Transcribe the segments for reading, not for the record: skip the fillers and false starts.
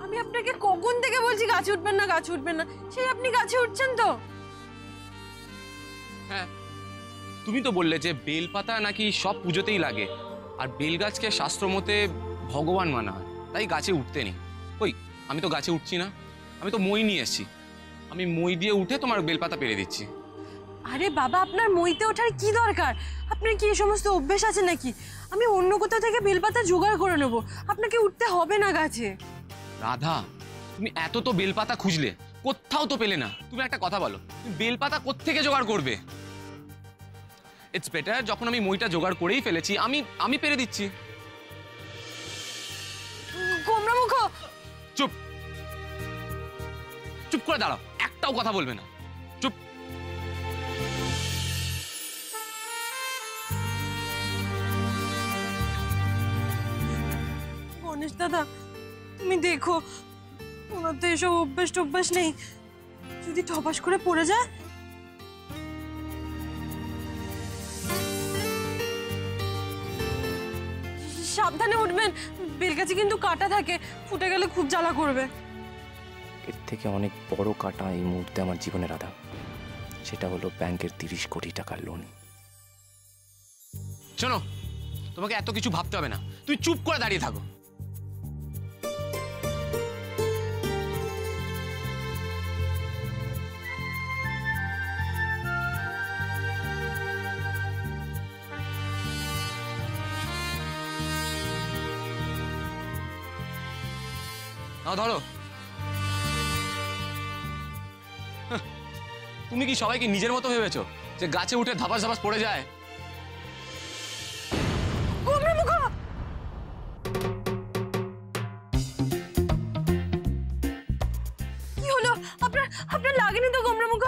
আমি আপনাকে কখন থেকে বলছি গাছে উঠবেন না, গাছে উঠবেন না, সেই আপনি গাছে উঠছেন তো? হ্যাঁ, তুমি তো বললে যে বেলপাতা নাকি সব পুজোতেই লাগে, আর বেলগাছকে শাস্ত্র মতে ভগবান মানা হয়, তাই গাছে উঠতে নেই। কই, আমি তো গাছে উঠছি না, আমি তো মই নিয়ে এসেছি। আমি মই দিয়ে উঠে তোমার বেলপাতা পেরে দিচ্ছি। আরে বাবা, আপনার মইতে ওঠার কি দরকার? আপনার কি এই সমস্ত অভ্যেস আছে নাকি? আমি অন্য কোথাও থেকে বেলপাতা জোগাড় করে নেবো, আপনাকে উঠতে হবে না গাছে। রাধা, তুমি এত তো বেলপাতা খুঁজলে, কোথাও তো পেলে না। তুমি একটা কথা বলো, তুমি বেলপাতা কোত্থেকে জোগাড় করবে? ইটস বেটার, যখন আমি মইটা জোগাড় করেই ফেলেছি, আমি পেরে দিচ্ছি। গোমরামুখ! চুপ, চুপ করে দাঁড়াও, একটাও কথা বলবে না। চুপ। গণেশ দাদা, তুমি দেখো, ওনার তো এসব অভ্যাস নেই, যদি ঠপাস করে পড়ে যায়। সাবধানে উঠবেন, বেলগাছে কিন্তু কাটা থাকে, ফুটে গেলে খুব জ্বালা করবে। এর থেকে অনেক বড় কাটা এই মুহূর্তে আমার জীবনে রাধা, সেটা হলো ব্যাংকের 30 কোটি টাকার লোন। শোনো, তোমাকে এত কিছু ভাবতে হবে না, তুমি চুপ করে দাঁড়িয়ে থাকো। ধরো, তুমি কি সবাইকে নিজের মতো ভেবেছো যে গাছে উঠে ধাপাস ধাপাস পড়ে যায়? কি হলো আপনার? আপনার লাগেনি তো গোমরামুখ?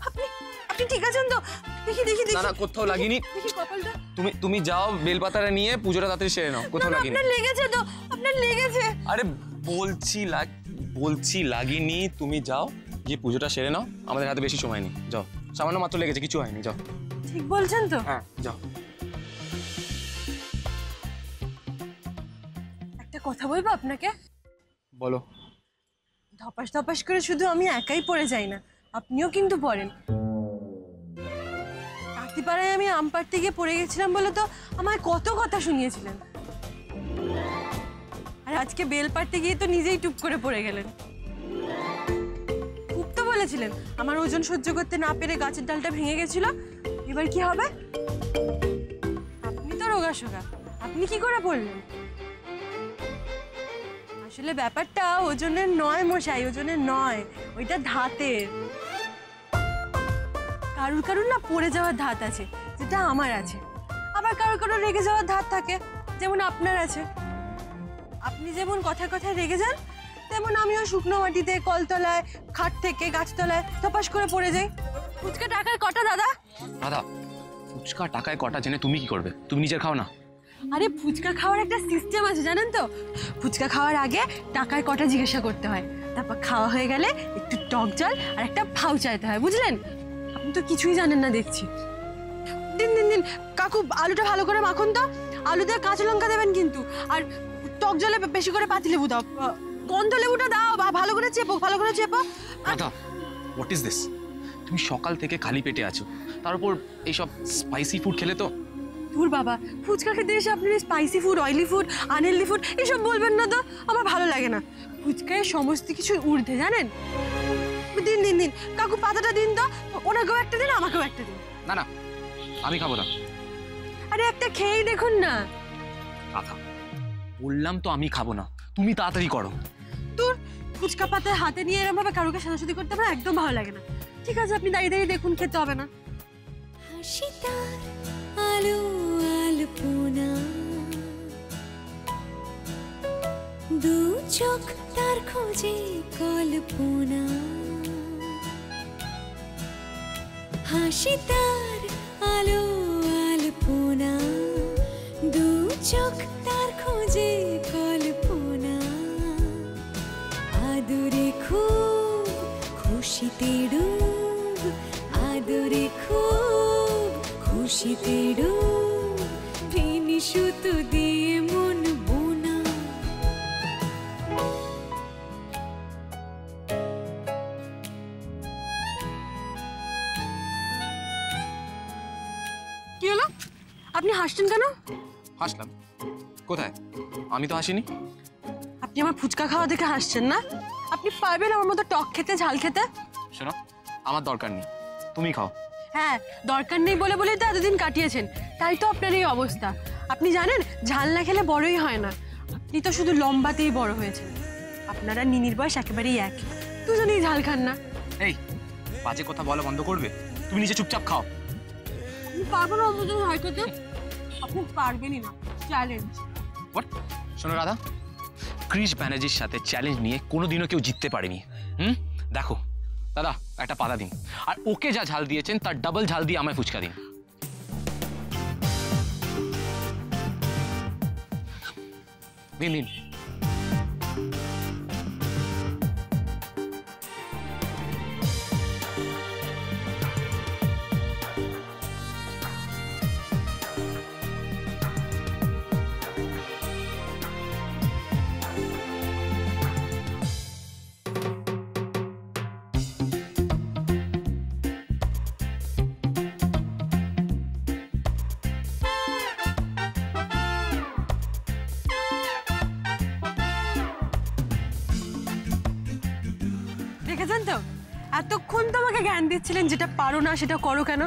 আপনি আপনি ঠিক আছেন তো? দেখি দেখি দেখি। না না, কোথাও লাগেনি। দেখি কপালটা। তুমি যাও বেলপাতাটা নিয়ে পুজোটা তাড়াতাড়ি সেরে নাও। কোথাও লাগেনি। আপনার লেগেছে তো, আপনার লেগেছে। আরে বলছি লাগেনি, তুমি যাও গিয়ে পুজোটা সেরে নাও, আমাদের হাতে বেশি সময় নেই। যাও, সামান্য মাত্র লেগেছে, কিছু হয়নি, যাও। ঠিক বলছেন তো? হ্যাঁ, যাও। একটা কথা বলবো আপনাকে? বলো। ধপাস ধপাস করে শুধু আমি একাই পড়ে যাই না, আপনিও কিন্তু পড়েন। কাকিপাড়ায় আমি আম পাড়তে গিয়ে পড়ে গেছিলাম বলে তো আমায় কত কথা শুনিয়েছিলেন, আর আজকে বেল পাড়তে গিয়ে তো নিজেই টুপ করে পড়ে গেলেন। খুব তো বলেছিলেন আমার ওজন সহ্য করতে না পেরে গাছের ডালটা ভেঙে গেছিল, এবার কি হবে? আপনি তো রোগাসোগা, আপনি কি করে পড়লেন? আসলে ব্যাপারটা ওজনের নয় মশাই, ওজনের নয়, ওইটা ধাতের। কারুর কারুর না পড়ে যাওয়ার ধাত আছে, যেটা আমার আছে, আবার কারুর কারুর রেগে যাওয়ার ধাত থাকে, যেমন আপনার আছে। আপনি যেমন কথায় কথায় রেগে যান, তেমন আমিও শুকনো মাটিতে, কলতলায়, খাট থেকে গাছতলায় ধপাস করে পড়ে যাই। ফুচকা টাকায় কটা দাদা? দাদা, ফুচকা টাকায় কটা জেনে তুমি কি করবে? তুমি নিজের খাও না। আরে ফুচকা খাওয়ার একটা সিস্টেম আছে জানেন তো? ফুচকা খাওয়ার আগে টাকায় কটা জিজ্ঞাসা করতে হয়, তারপর খাওয়া হয়ে গেলে একটু টক জল আর একটা ফাউ চাইতে হয়, বুঝলেন? আপনি তো কিছুই জানেন না দেখছি। দিন দিন দিন কাকু, আলুটা ভালো করে মাখুন তো, আলু দিয়ে কাঁচা লঙ্কা দেবেন কিন্তু, আর টক জলে বেশি করে পাতি লেবু দাও, গন্ধ লেবুটা দাও, ভালো করে চেপো, ভালো করে চেপো। দাদা, হোয়াট ইজ দিস? তুমি সকাল থেকে খালি পেটে আছো, তার উপর এইসব স্পাইসি ফুড খেলে তো। ধুর বাবা, ফুচকা খেতে এসে আপনি spicy food, oily food, unhealthy food এসব বলবেন না তো, আমার ভালো লাগে না। ফুচকায় সমস্ত কিছু ঊর্ধ্বে, জানেন? দিন দিন দিন কাকু, পাতাটা দিন তো, ওনাকেও একটা দিন, আমাকেও একটা দিন। না না, আমি খাবো না। আরে একটা খেয়েই দেখুন না। রাধা, বললাম তো আমি খাবো না, তুমি তাড়াতাড়ি করো। দূর, ফুচকা পাতা হাতে নিয়ে এরকম ভাবে কারোকে সাজাসাজি করতে আমার একদম ভালো লাগে না। ঠিক আছে, আপনি দাঁড়িয়ে দাঁড়িয়ে দেখুন, খেতে হবে না। আলো আলপনা, দু চোখ তার খোঁজে কল্পনা, হাসি তার আলো আলপনা, দু চোখ তার খোঁজে কল্পনা, আদরে খুব খুশিতে ডুব, আদরে খুব খুশিতে ডুব, ভিনি সুতো দিয়ে মন বোনা। হাসছেন কেন? হাসলাম কোথায়? আমি তো হাসিনি। আপনি আমার ফুচকা খাওয়া দেখে হাসছেন না? আপনি পারবেন আমার মতো টক খেতে, ঝাল খেতে? শোনো, আমার দরকার নেই, তুমি খাও। হ্যাঁ, দরকার নেই বলে বলেই তো এতদিন কাটিয়েছেন, তাই তো আপনার এই অবস্থা। আপনি জানেন ঝাল না খেলে বড়ই হয় না, আপনি তো শুধু লম্বাতেই বড় হয়েছেন। আপনারা নিনির বয়স একেবারেই এক, দুজনেই ঝাল খান না। এই বাজে কথা বলা বন্ধ করবে? তুমি নিজে চুপচাপ খাও। আপনি পারবেন না অমন ঝাল খেতে? আপনি পারবেনই না, চ্যালেঞ্জ। হোয়াট? শোনো রাধা, ক্রিস ব্যানার্জির সাথে চ্যালেঞ্জ নিয়ে কোনোদিনও কেউ জিততে পারেনি। দেখো দাদা, একটা পাতা দিন, আর ওকে যা ঝাল দিয়েছেন তার ডাবল ঝাল দিয়ে আমায় ফুচকা দিন। দিন দিন। দেখেছেন তো, এতক্ষণ তো আমাকে জ্ঞান দিচ্ছিলেন যেটা পারো না সেটা করো কেন।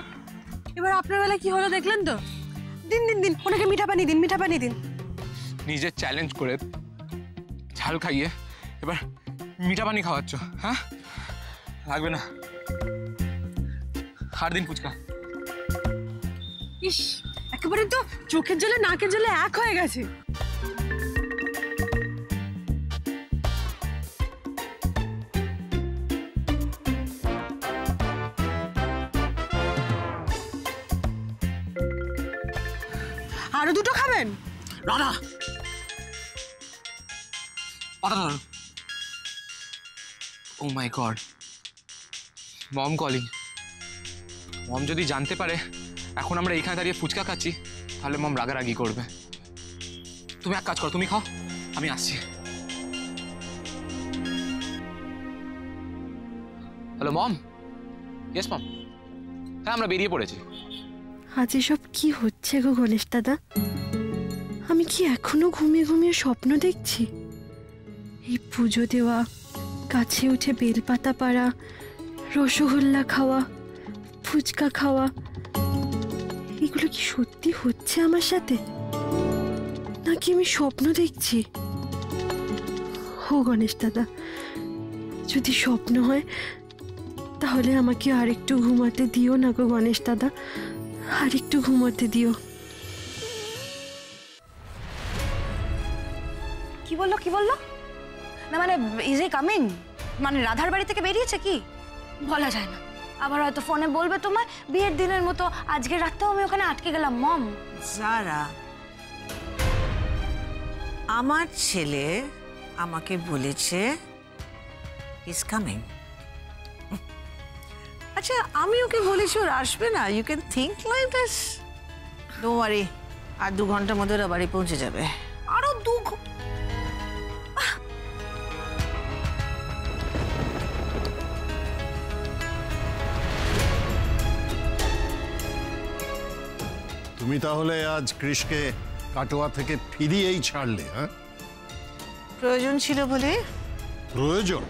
এবার আপনার বেলা কি হলো দেখলেন তো? দিন দিন দিন, ওনাকে মিঠা পানি দিন, মিঠা পানি দিন। নিজে চ্যালেঞ্জ করে ঝাল খাইয়ে এবার মিঠা পানি খাওয়াচ্ছ? হ্যাঁ, লাগবে না, আর দিন ফুচকা। ইস, একেবারে তো চোখের জলে নাকের জলে এক হয়ে গেছে। আরো দুটো খাবেন? রাধা, পাতা ধরো। ও মাই গড, মম কলিং। মম যদি জানতে পারে এখন আমরা এইখানে দাঁড়িয়ে ফুচকা খাচ্ছি, তাহলে মম রাগারাগি করবে। তুমি এক কাজ করো, তুমি খাও, আমি আসছি। Hello mom. Yes mom. হ্যাঁ, আমরা বেরিয়ে পড়েছি। আজ এসব কি হচ্ছে গো গণেশ দাদা? আমি কি এখনো ঘুমিয়ে ঘুমিয়ে স্বপ্ন দেখছি? এই পুজো দেওয়া, গাছে উঠে বেলপাতা পাড়া, রসগোল্লা খাওয়া, ফুচকা খাওয়া, এগুলো কি সত্যি হচ্ছে আমার সাথে, নাকি আমি স্বপ্ন দেখছি? ও গণেশ দাদা, যদি স্বপ্ন হয় তাহলে আমাকে আরেকটু ঘুমাতে দিও না গো গণেশ দাদা, আরেকটু ঘুমাতে দিও। কি বললো কি বললো? না মানে ইজ ই কামিং? মানে রাধার বাড়ি থেকে বেরিয়েছে কি? বলা যায় না, আবার হয়তো ফোনে বলবে তোমায় বিয়ের দিনের মতো আজকে রাতেও আমি ওখানে আটকে গেলাম। মম, যারা আমার ছেলে আমাকে বলেছে ইজ কামিং। আচ্ছা, আমি ওকে বলেছি ওর আসবে না। You can think like this. Don't worry, আর 2 ঘন্টার মধ্যে ওরা বাড়ি পৌঁছে যাবে। আরো 2 তুমি তাহলে আজ কৃষকে কাটোয়া থেকে ফিরিয়েই ছাড়লে? হ্যাঁ, প্রয়োজন ছিল বলে। প্রয়োজন?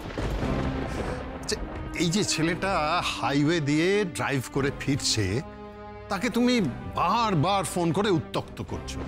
আচ্ছা, এই যে ছেলেটা হাইওয়ে দিয়ে ড্রাইভ করে ফিরছে, তাকে তুমি বারবার ফোন করে উত্ত্যক্ত করছো।